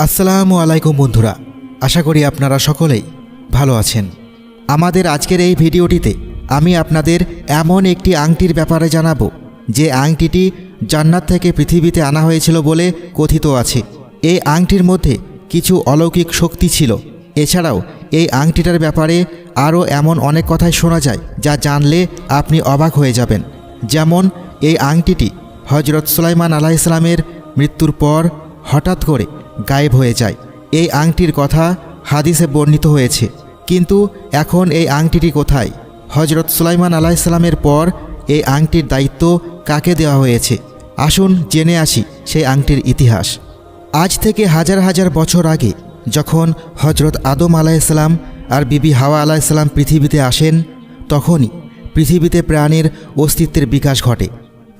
আসসালামু আলাইকুম বন্ধুরা, আশা করি আপনারা সকলেই ভালো আছেন। আমাদের আজকের এই ভিডিওটিতে আমি আপনাদের এমন একটি আংটির ব্যাপারে জানাবো যে আংটিটি জান্নাত থেকে পৃথিবীতে আনা হয়েছিল বলে কথিত আছে। এই আংটির মধ্যে কিছু অলৌকিক শক্তি ছিল। এছাড়াও এই আংটিটার ব্যাপারে আরও এমন অনেক কথাই শোনা যায় যা জানলে আপনি অবাক হয়ে যাবেন। যেমন এই আংটিটি হজরত সুলাইমান আলাইহিসসালামের মৃত্যুর পর হঠাৎ করে গায়েব হয়ে যায়। এই আংটির কথা হাদিসে বর্ণিত হয়েছে, কিন্তু এখন এই আংটিটি কোথায়? হজরত সুলাইমান আলাইহিসসালামের পর এই আংটির দায়িত্ব কাকে দেওয়া হয়েছে? আসুন জেনে আসি সেই আংটির ইতিহাস। আজ থেকে হাজার হাজার বছর আগে যখন হজরত আদম আলাইহিসসালাম আর বিবি হাওয়া আলাইহিসসালাম পৃথিবীতে আসেন, তখনই পৃথিবীতে প্রাণীর অস্তিত্বের বিকাশ ঘটে।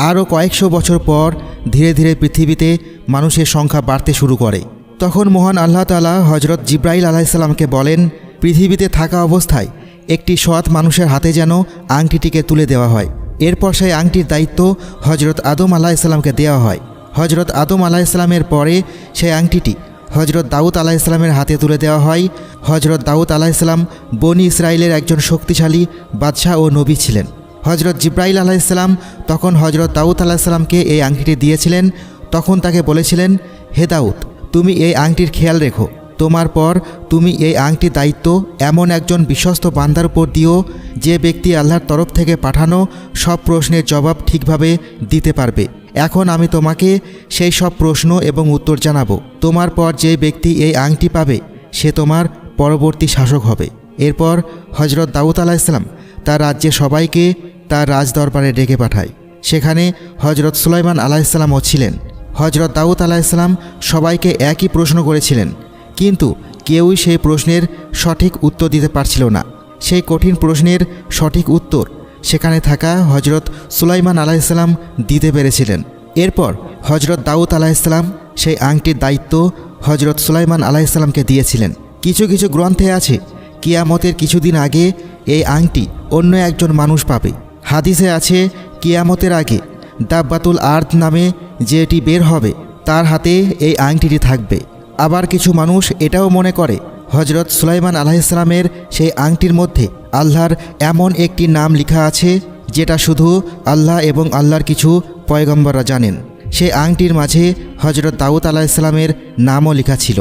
আরও কয়েকশো বছর পর ধীরে ধীরে পৃথিবীতে মানুষের সংখ্যা বাড়তে শুরু করে। তখন মহান আল্লাহ তাআলা হজরত জিব্রাইল আলাইহিসসালামকে বলেন, পৃথিবীতে থাকা অবস্থায় একটি সৎ মানুষের হাতে যেন আংটিটিকে তুলে দেওয়া হয়। এরপর সেই আংটির দায়িত্ব হজরত আদম আলাইহিসসালামকে দেওয়া হয়। হজরত আদম আলাইহিসসালামের পরে সেই আংটিটি হজরত দাউদ আলাইহিসসালামের হাতে তুলে দেওয়া হয়। হজরত দাউদ আলাইহিসসালাম বনি ইসরায়েলের একজন শক্তিশালী বাদশাহ ও নবী ছিলেন। হজরত জিব্রাইল আলাইহিসসালাম তখন হজরত দাউদ আলাইহিসসালামকে এই আংটিটি দিয়েছিলেন। তখন তাকে বলেছিলেন, হে দাউদ, তুমি এই আংটির খেয়াল রেখো। তোমার পর তুমি এই আংটির দায়িত্ব এমন একজন বিশ্বস্ত বান্দার উপর দিও যে ব্যক্তি আল্লাহর তরফ থেকে পাঠানো সব প্রশ্নের জবাব ঠিকভাবে দিতে পারবে। এখন আমি তোমাকে সেই সব প্রশ্ন এবং উত্তর জানাবো। তোমার পর যে ব্যক্তি এই আংটি পাবে সে তোমার পরবর্তী শাসক হবে। এরপর হজরত দাউদ আলাইহিসসালাম তার রাজ্যে সবাইকে তার রাজদরবারে ডেকে পাঠায়। সেখানে হজরত সুলাইমান আলাইহিসসালামও ছিলেন। হজরত দাউদ আলাইহিসসালাম সবাইকে একই প্রশ্ন করেছিলেন, কিন্তু কেউই সেই প্রশ্নের সঠিক উত্তর দিতে পারছিল না। সেই কঠিন প্রশ্নের সঠিক উত্তর সেখানে থাকা হজরত সুলাইমান আলাইহিসসালাম দিতে পেরেছিলেন। এরপর হজরত দাউদ আলাইহিসসালাম সেই আংটির দায়িত্ব হজরত সুলাইমান আলাইহিসসালামকে দিয়েছিলেন। কিছু কিছু গ্রন্থে আছে কিয়ামতের কিছুদিন আগে এই আংটি অন্য একজন মানুষ পাবে। হাদিসে আছে কিয়ামতের আগে দাব্বাতুল আর্দ নামে যেটি বের হবে তার হাতে এই আংটিটি থাকবে। আবার কিছু মানুষ এটাও মনে করে হজরত সুলাইমান আলাইহিসসালামের সেই আংটির মধ্যে আল্লাহর এমন একটি নাম লেখা আছে যেটা শুধু আল্লাহ এবং আল্লাহর কিছু পয়গম্বররা জানেন। সেই আংটির মাঝে হজরত দাউদ আলাইহিসসালামের নামও লেখা ছিল।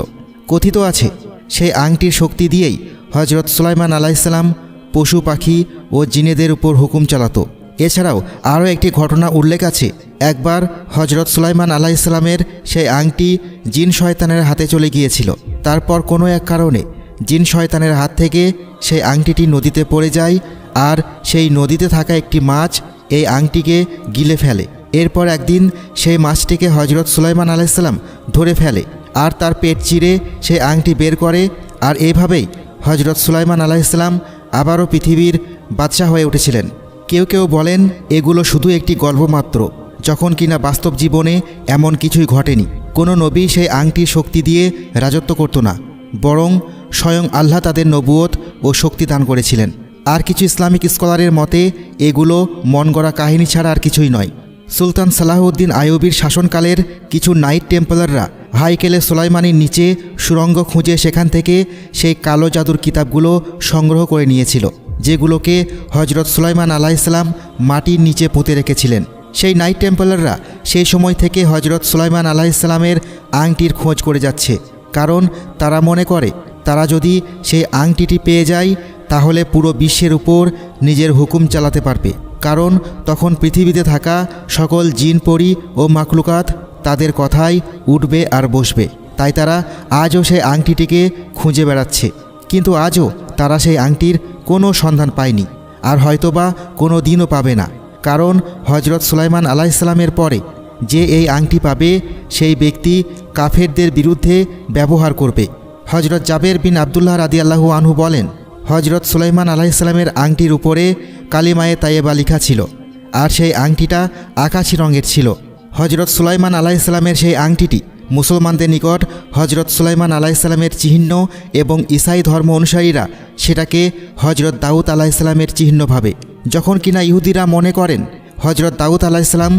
কথিত আছে সেই আংটির শক্তি দিয়েই হজরত সুলাইমান আলাইহিসসালাম পশু পাখি ও জিনেদের উপর হুকুম চালাতো। এছাড়াও আরও একটি ঘটনা উল্লেখ আছে, একবার হজরত সুলাইমান আলাইহিসসালামের সেই আংটি জিন শয়তানের হাতে চলে গিয়েছিল। তারপর কোনো এক কারণে জিন শয়তানের হাত থেকে সেই আংটিটি নদীতে পড়ে যায়, আর সেই নদীতে থাকা একটি মাছ এই আংটিকে গিলে ফেলে। এরপর একদিন সেই মাছটিকে হজরত সুলাইমান আলাইহিসসালাম ধরে ফেলে আর তার পেট চিরে সেই আংটি বের করে। আর এইভাবেই হজরত সুলাইমান আলাইহিসসালাম আবারও পৃথিবীর বাদশাহ হয়ে উঠেছিলেন। কেউ কেউ বলেন এগুলো শুধু একটি গল্প মাত্র, যখন কিনা বাস্তব জীবনে এমন কিছুই ঘটেনি। কোনো নবী সেই আংটির শক্তি দিয়ে রাজত্ব করত না, বরং স্বয়ং আল্লাহ তাদের নবুয়ত ও শক্তি দান করেছিলেন। আর কিছু ইসলামিক স্কলারের মতে এগুলো মন গড়া কাহিনী ছাড়া আর কিছুই নয়। সুলতান সালাহউদ্দিন আইয়ুবীর শাসনকালের কিছু নাইট টেম্পলাররা হাইকেলে সুলাইমানির নিচে সুড়ঙ্গ খুঁজে সেখান থেকে সেই কালো জাদুর কিতাবগুলো সংগ্রহ করে নিয়েছিল, যেগুলোকে হজরত সুলাইমান আলাইহিসসালাম মাটির নিচে পুঁতে রেখেছিলেন। সেই নাইট টেম্পলাররা সেই সময় থেকে হজরত সুলাইমান আলাইহিসসালামের আংটির খোঁজ করে যাচ্ছে, কারণ তারা মনে করে তারা যদি সেই আংটিটি পেয়ে যায় তাহলে পুরো বিশ্বের উপর নিজের হুকুম চালাতে পারবে। কারণ তখন পৃথিবীতে থাকা সকল জিন পরি ও মাখলুকাত তাদের কথাই উঠবে আর বসবে। তাই তারা আজও সেই আংটিটিকে খুঁজে বেড়াচ্ছে, কিন্তু আজও তারা সেই আংটির কোনো সন্ধান পায়নি, আর হয়তোবা কোনো দিনও পাবে না। কারণ হজরত সুলাইমান আলাইহিসসালামের পরে যে এই আংটি পাবে সেই ব্যক্তি কাফেরদের বিরুদ্ধে ব্যবহার করবে। হজরত জাবের বিন আবদুল্লাহ রাদিয়াল্লাহু আনহু বলেন, হজরত সুলাইমান আলাইহিসসালামের আংটির উপরে কালিমায়ে তাইয়েবা লেখা ছিল, আর সেই আংটিটা আকাশি রঙের ছিল। হজরত সুলাইমান আলাইহিসসালামের সেই আংটিটি মুসলমানদের নিকট হজরত সুলাইমান আলাইহিসসালামের চিহ্ন এবং ঈসাই ধর্ম অনুসারীরা সেটাকে হজরত দাউদ আলাইহিসসালামের চিহ্ন ভাবে। যখন কিনা ইহুদিরা মনে করেন হজরত দাউদ আলাইহিসসালাম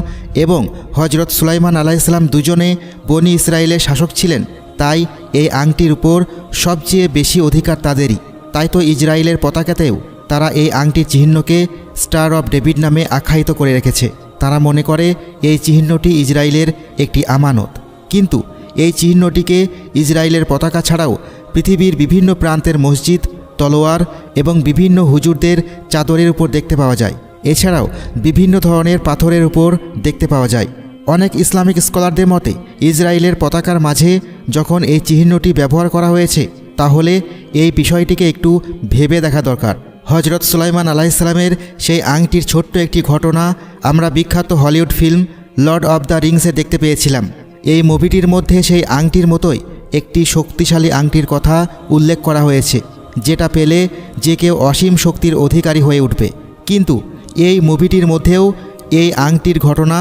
এবং হজরত সুলাইমান আলাইহিসসালাম দুজনে বনি ইসরায়েলের শাসক ছিলেন, তাই এই আংটির উপর সবচেয়ে বেশি অধিকার তাদেরই। তাই তো ইসরায়েলের পতাকাতেও তারা এই আংটির চিহ্নকে স্টার অফ ডেভিড নামে আখ্যায়িত করে রেখেছে। তারা মনে করে এই চিহ্নটি ইসরায়েলের একটি আমানত। কিন্তু এই চিহ্নটিকে ইসরায়েলের পতাকা ছাড়াও পৃথিবীর বিভিন্ন প্রান্তের মসজিদ, তলোয়ার এবং বিভিন্ন হুজুরদের চাদরের উপর দেখতে পাওয়া যায়। এছাড়াও বিভিন্ন ধরনের পাথরের উপর দেখতে পাওয়া যায়। অনেক ইসলামিক স্কলারদের মতে ইসরায়েলের পতাকার মাঝে যখন এই চিহ্নটি ব্যবহার করা হয়েছে, তাহলে এই বিষয়টিকে একটু ভেবে দেখা দরকার। হজরত সুলাইমান আলাইহিসসালামের সেই আংটির ছোট্ট একটি ঘটনা আমরা বিখ্যাত Hollywood film lord of the রিংসে দেখতে পেয়েছিলাম। এই মুভিটির মধ্যে সেই আংটির মতোই একটি শক্তিশালী আংটির কথা উল্লেখ করা হয়েছে, যেটা পেলে যে কেউ অসীম শক্তির অধিকারী হয়ে উঠবে। কিন্তু এই মুভিটির মধ্যেও এই আংটির ঘটনা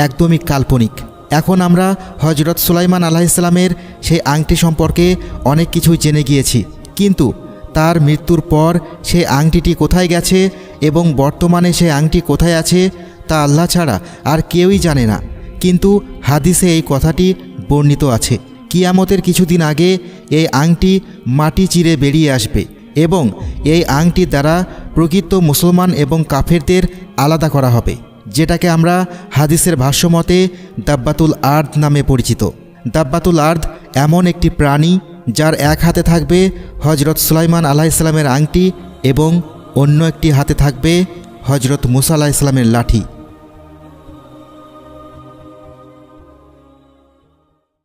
একদমই কাল্পনিক। এখন আমরা হজরত সুলাইমান আলাইহিসসালামের সেই আংটি সম্পর্কে অনেক কিছুই জেনে গিয়েছি, কিন্তু তার মৃত্যুর পর সেই আংটিটি কোথায় গেছে এবং বর্তমানে সেই আংটি কোথায় আছে তা আল্লাহ ছাড়া আর কেউই জানে না। কিন্তু হাদিসে এই কথাটি বর্ণিত আছে, কিয়ামতের কিছুদিন আগে এই আংটি মাটি চিরে বেরিয়ে আসবে এবং এই আংটির দ্বারা প্রকৃত মুসলমান এবং কাফেরদের আলাদা করা হবে, যেটাকে আমরা হাদিসের ভাষ্যমতে দাব্বাতুল আর্দ নামে পরিচিত। দাব্বাতুল আর্দ এমন একটি প্রাণী যার এক হাতে থাকবে হজরত সুলাইমান আলাইহিসসালামের আংটি এবং অন্য একটি হাতে থাকবে হজরত মুসা আলাইহিসসালামের লাঠি।